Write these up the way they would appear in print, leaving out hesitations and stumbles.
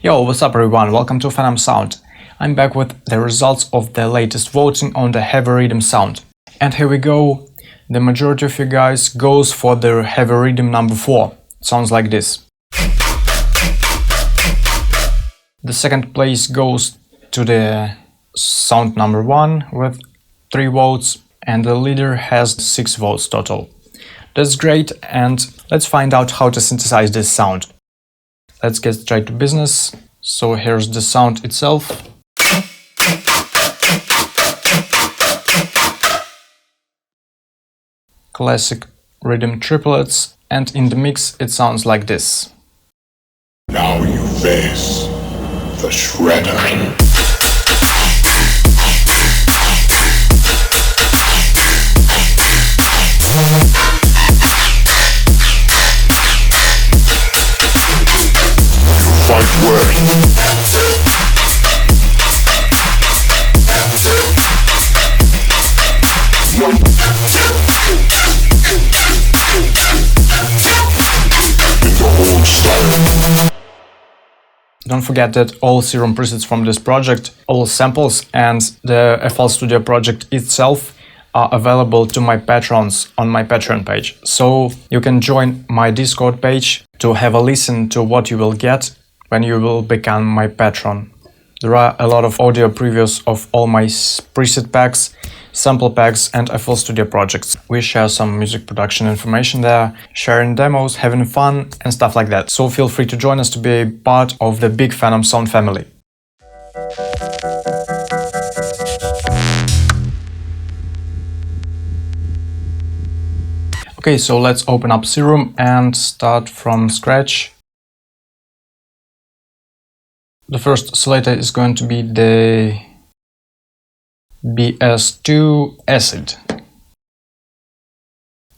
Yo, what's up everyone, welcome to PhenomSound. I'm back with the results of the latest voting on the heavy Riddim sound. And here we go, the majority of you guys goes for the heavy Riddim number 4. It sounds like this. The second place goes to the sound number 1 with 3 votes, and the leader has 6 votes total. That's great, and let's find out how to synthesize this sound. Let's get straight to business. So here's the sound itself. Classic Riddim triplets, and in the mix it sounds like this. Now you face the Shredder. Don't forget that all Serum presets from this project, all samples and the FL Studio project itself are available to my patrons on my Patreon page. So you can join my Discord page to have a listen to what you will get when you will become my patron. There are a lot of audio previews of all my preset packs, sample packs and FL Studio projects. We share some music production information there, sharing demos, having fun and stuff like that. So feel free to join us to be a part of the big PhenomSound family. Okay, so let's open up Serum and start from scratch. The first oscillator is going to be the BS2 acid.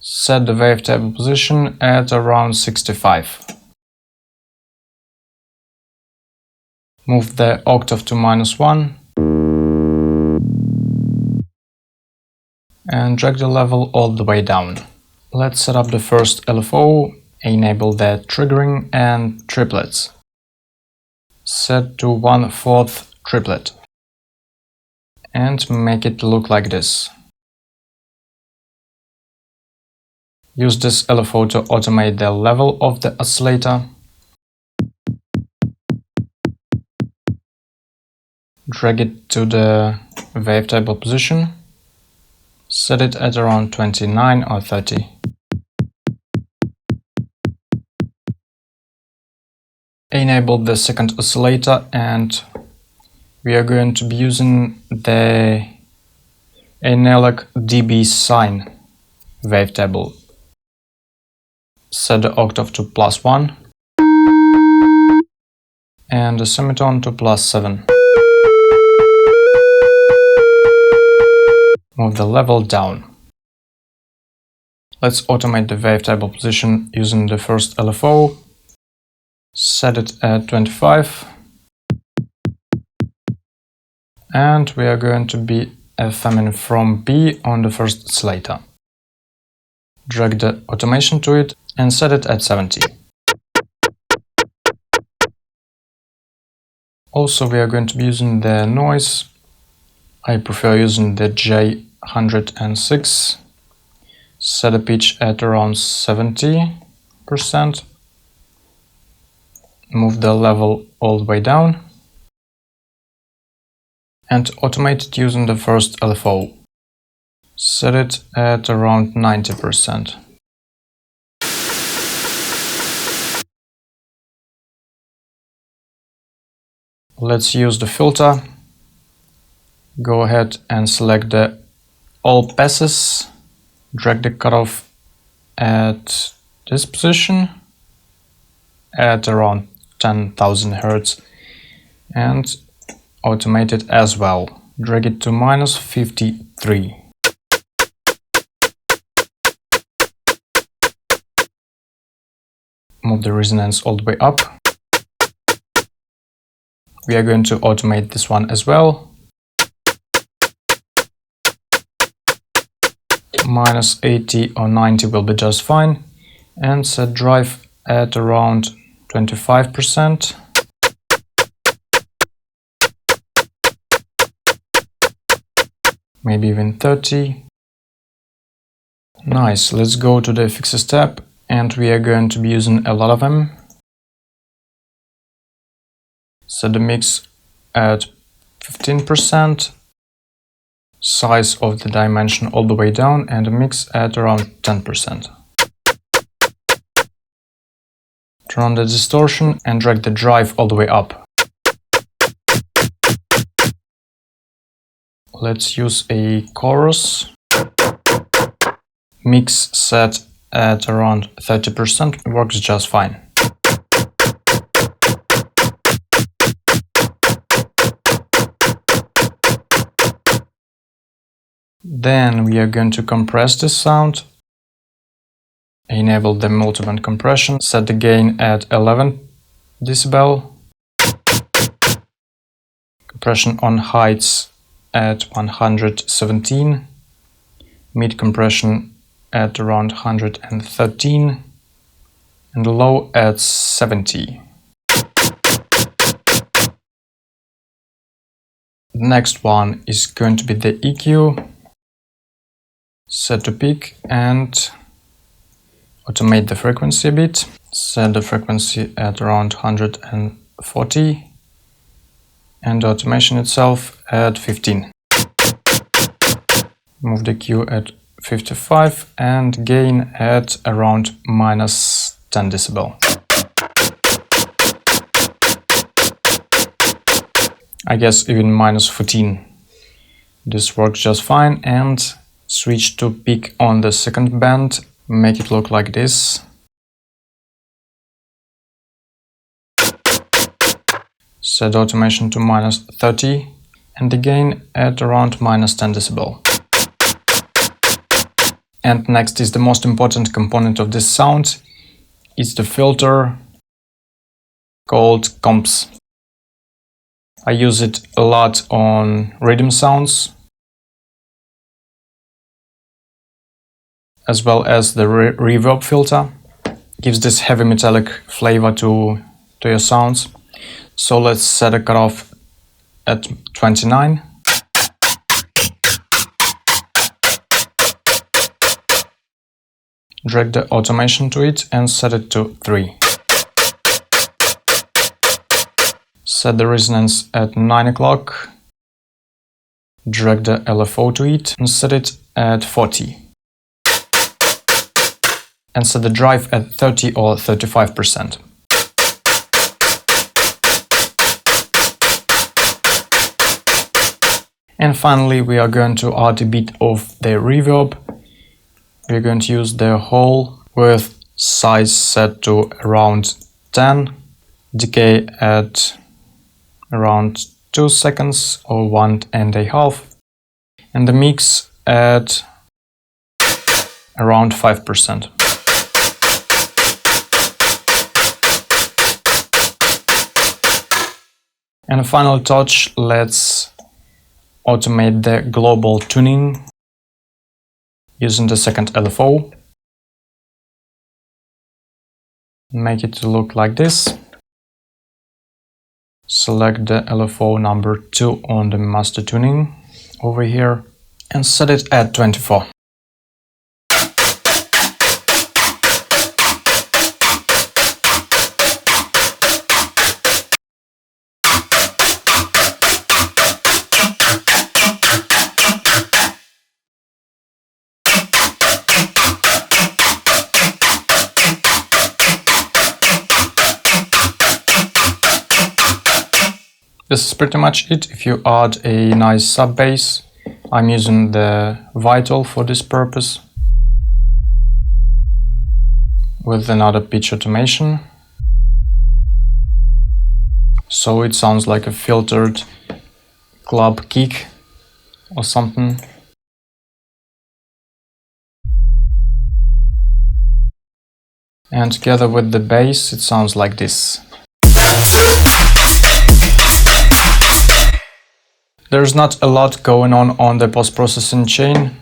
Set the wavetable position at around 65. Move the octave to -1 and drag the level all the way down. Let's set up the first LFO, enable the triggering and triplets. Set to 1/4 triplet and make it look like this. Use this LFO to automate the level of the oscillator. Drag it to the wavetable position. Set it at around 29 or 30. Enable the second oscillator, and we are going to be using the analog dB sine wavetable. Set the octave to +1 and the semitone to +7. Move the level down. Let's automate the wavetable position using the first LFO. Set it at 25. And we are going to be FMing from B on the first oscillator. Drag the automation to it and set it at 70. Also, we are going to be using the noise. I prefer using the J106. Set the pitch at around 70%. Move the level all the way down. And automate it using the first LFO. Set it at around 90%. Let's use the filter. Go ahead and select the all passes. Drag the cutoff at this position at around 10,000 Hz and automate it as well. Drag it to -53. Move the resonance all the way up. We are going to automate this one as well. -80 or 90 will be just fine, and set drive at around 25%. maybe even 30. Nice, let's go to the effects tab, and we are going to be using a lot of them. Set the mix at 15%, size of the dimension all the way down, and the mix at around 10%. Turn on the distortion and drag the drive all the way up. Let's use a chorus. Mix set at around 30%, works just fine. Then we are going to compress this sound. Enable the multiband compression, set the gain at 11 decibel. Compression on heights at 117. Mid compression at around 113. And low at 70. The next one is going to be the EQ. Set to peak and automate the frequency a bit. Set the frequency at around 140 and the automation itself at 15. Move the EQ at 55 and gain at around minus 10 decibel. I guess even minus 14. This works just fine, and switch to peak on the second band. Make it look like this. Set automation to minus 30 and the gain at around minus 10 decibel. And next is the most important component of this sound. It's the filter called comps. I use it a lot on Riddim sounds, as well as the reverb filter. Gives this heavy metallic flavor to your sounds. So let's set a cutoff at 29. Drag the automation to it and set it to 3. Set the resonance at 9 o'clock. Drag the LFO to it and set it at 40. And set the drive at 30 or 35%. And finally, we are going to add a bit of the reverb. We're going to use the whole with size set to around 10, decay at around 2 seconds or 1.5, and the mix at around 5%. And a final touch, let's automate the global tuning using the second LFO. Make it look like this. Select the LFO number 2 on the master tuning over here and set it at 24. This is pretty much it. If you add a nice sub bass, I'm using the Vital for this purpose with another pitch automation, so it sounds like a filtered club kick or something. And together with the bass, it sounds like this. There's not a lot going on the post-processing chain.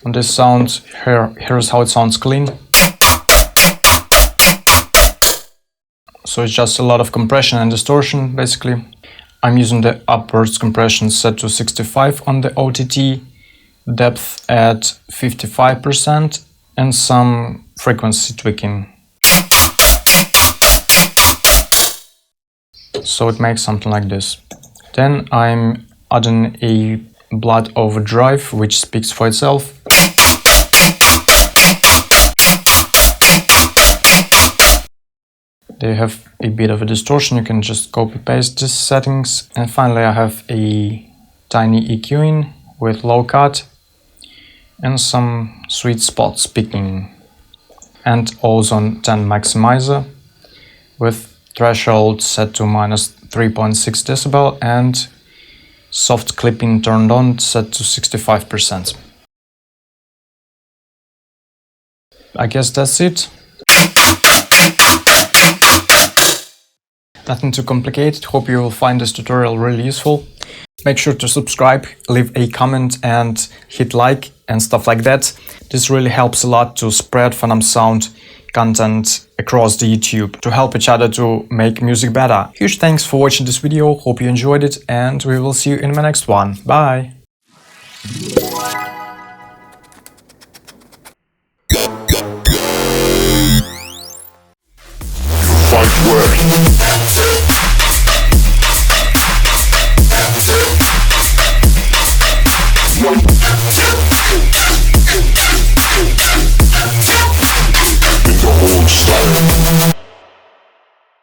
On this sound, here's how it sounds clean. So it's just a lot of compression and distortion, basically. I'm using the upwards compression set to 65 on the OTT. depth at 55% and some frequency tweaking. So it makes something like this. Then I'm adding a blood overdrive, which speaks for itself. They have a bit of a distortion, you can just copy paste these settings. And finally I have a tiny EQing with low cut and some sweet spot speaking. And ozone 10 maximizer with threshold set to -3.6 decibel and soft clipping turned on set to 65%. I guess that's it. Nothing too complicated. Hope you will find this tutorial really useful. Make sure to subscribe, leave a comment and hit like and stuff like that. This really helps a lot to spread PhenomSound content across the YouTube, to help each other to make music better. Huge thanks for watching this video, hope you enjoyed it, and we will see you in my next one. Bye!